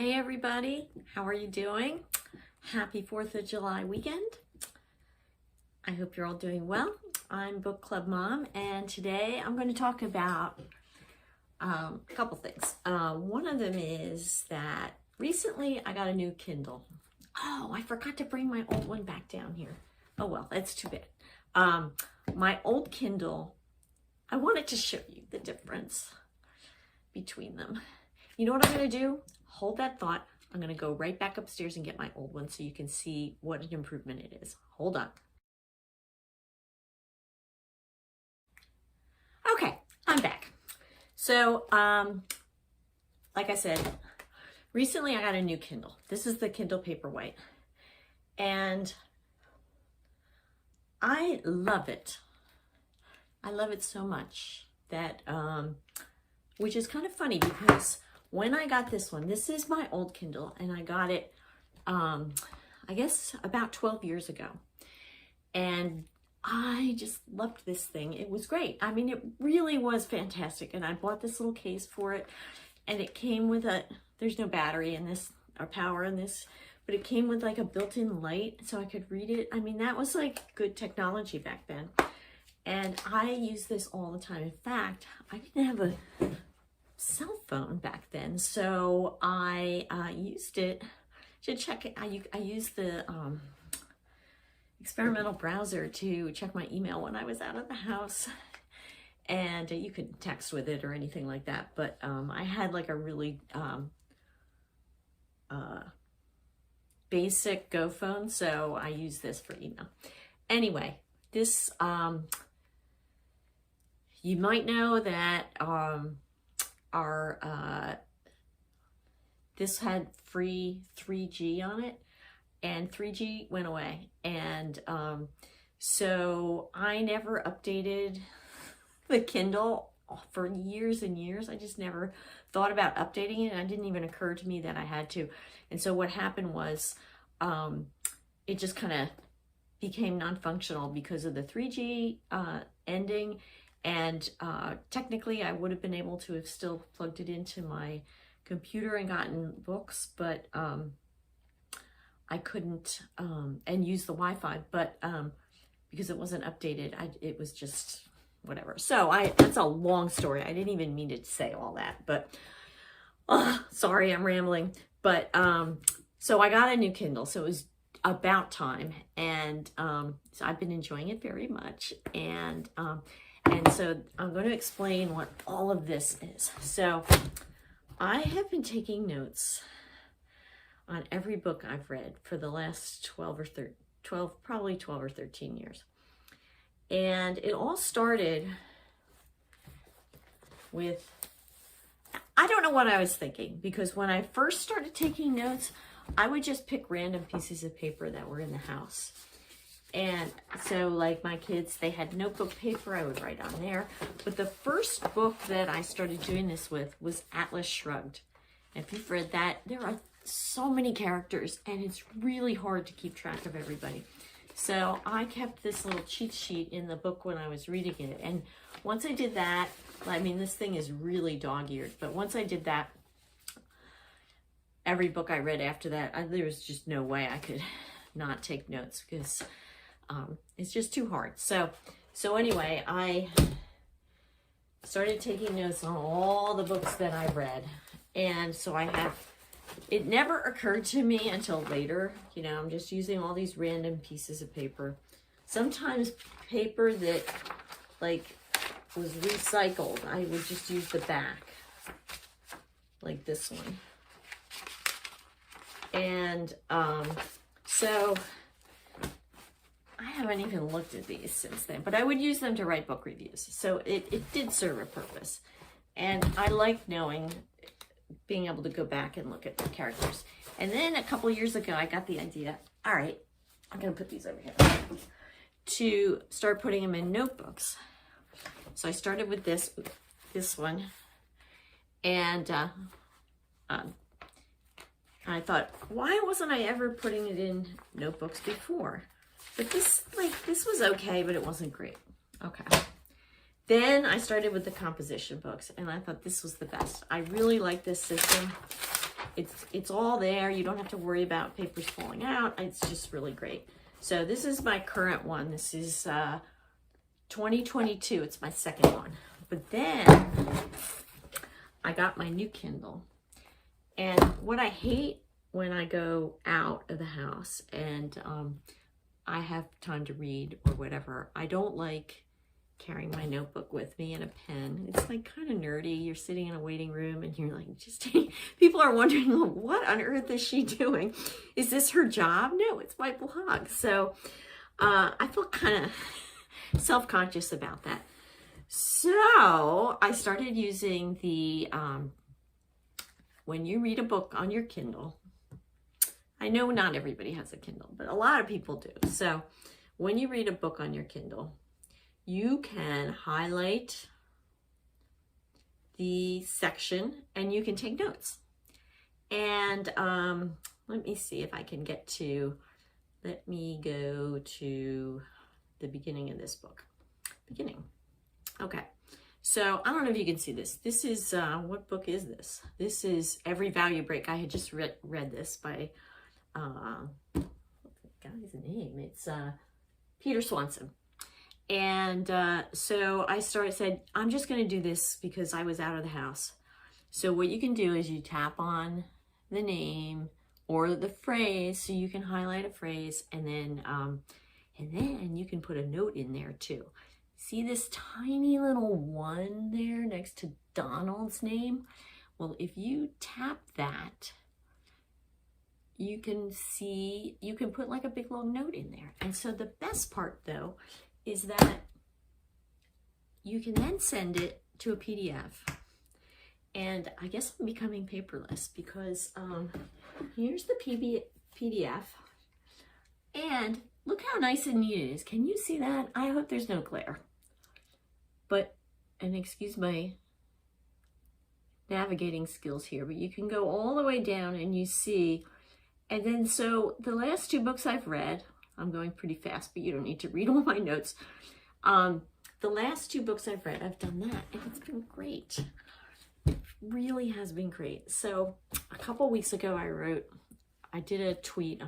Hey everybody, how are you doing? Happy 4th of July weekend. I hope you're all doing well. I'm Book Club Mom, and today I'm going to talk about a couple things. One of them is that recently I got a new Kindle. Oh, I forgot to bring my old one back down here. Oh well, that's too bad. My old Kindle, I wanted to show you the difference between them. You know what I'm going to do? Hold that thought. I'm going to go right back upstairs and get my old one so you can see what an improvement it is. Hold on. Okay, I'm back. So, like I said, recently I got a new Kindle. This is the Kindle Paperwhite. And I love it. I love it so much that, which is kind of funny because when I got this one, this is my old Kindle, and I got it, I guess about 12 years ago. And I just loved this thing. It was great. I mean, it really was fantastic. And I bought this little case for it, and it came with there's no battery in this or power in this, but it came with like a built-in light so I could read it. I mean, that was like good technology back then. And I use this all the time. In fact, I didn't have a cell phone back then, so I used it to check it. I used the experimental browser to check my email when I was out of the house, and you could text with it or anything like that, but I had like a really basic Go phone, so I used this for email. Anyway, this you might know that this had free 3G on it, and 3G went away, and so I never updated the Kindle for years and years. I just never thought about updating it, and it didn't even occur to me that I had to. And so what happened was it just kind of became non-functional because of the 3G ending. And technically I would have been able to have still plugged it into my computer and gotten books, but I couldn't, and use the Wi-Fi, but because it wasn't updated, it was just whatever. So that's a long story. I didn't even mean to say all that, but sorry, I'm rambling. But so I got a new Kindle, so it was about time, and so I've been enjoying it very much, and so I'm going to explain what all of this is. So I have been taking notes on every book I've read for the last 12 or 13 years. And it all started with, I don't know what I was thinking, because when I first started taking notes, I would just pick random pieces of paper that were in the house. And so like my kids, they had notebook paper, I would write on there. But the first book that I started doing this with was Atlas Shrugged. And if you've read that, there are so many characters, and it's really hard to keep track of everybody. So I kept this little cheat sheet in the book when I was reading it. And once I did that, I mean, this thing is really dog-eared, but once I did that, every book I read after that, there was just no way I could not take notes, because it's just too hard. So anyway, I started taking notes on all the books that I read. And so it never occurred to me until later, you know, I'm just using all these random pieces of paper. Sometimes paper that like was recycled, I would just use the back, like this one. And so I haven't even looked at these since then, but I would use them to write book reviews. So it did serve a purpose. And I like being able to go back and look at the characters. And then a couple years ago, I got the idea, all right, I'm going to put these over here, to start putting them in notebooks. So I started with this one. And I thought, why wasn't I ever putting it in notebooks before? But this was okay, but it wasn't great. Okay. Then I started with the composition books, and I thought this was the best. I really like this system. it's all there. You don't have to worry about papers falling out. It's just really great. So this is my current one. This is 2022. It's my second one. But then I got my new Kindle. And what I hate when I go out of the house and I have time to read or whatever, I don't like carrying my notebook with me and a pen. It's like kind of nerdy. You're sitting in a waiting room and you're like, just people are wondering, well, what on earth is she doing? Is this her job? No, it's my blog. So I feel kind of self-conscious about that. So I started using the, when you read a book on your Kindle, I know not everybody has a Kindle, but a lot of people do. So when you read a book on your Kindle, you can highlight the section and you can take notes. And let me see if I can get to, let me go to the beginning of this book. Beginning. Okay. So I don't know if you can see this. This is, what book is this? This is Every Value Break. I had just read this by, what's the guy's name? It's Peter Swanson. And so I said, I'm just going to do this because I was out of the house. So what you can do is you tap on the name or the phrase, so you can highlight a phrase, and then you can put a note in there too. See this tiny little one there next to Donald's name? Well, if you tap that, you can see, you can put like a big long note in there. And so the best part though, is that you can then send it to a PDF. And I guess I'm becoming paperless because here's the PDF. And look how nice and neat it is. Can you see that? I hope there's no glare. But, and excuse my navigating skills here, but you can go all the way down and you see, and then so the last two books I've read, I'm going pretty fast, but you don't need to read all my notes. The last two books I've read, I've done that, and it's been great. It really has been great. So a couple weeks ago, I did a tweet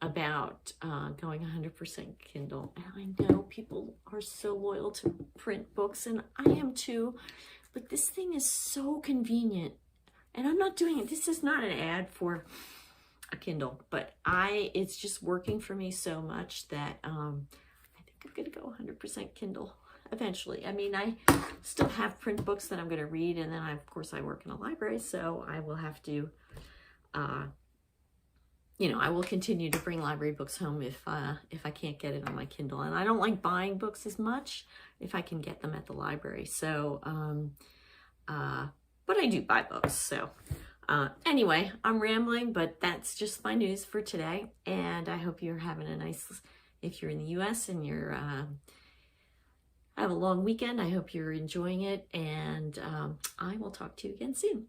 about going 100% Kindle. And I know people are so loyal to print books, and I am too, but this thing is so convenient. And I'm not doing it. This is not an ad for a Kindle, but it's just working for me so much that I think I'm gonna go 100% Kindle eventually. I mean, I still have print books that I'm gonna read, and then of course I work in a library, so I will have to, I will continue to bring library books home if I can't get it on my Kindle. And I don't like buying books as much if I can get them at the library. So, but I do buy books, so. Anyway, I'm rambling, but that's just my news for today. And I hope you're having a nice, if you're in the US and you're, have a long weekend, I hope you're enjoying it. And I will talk to you again soon.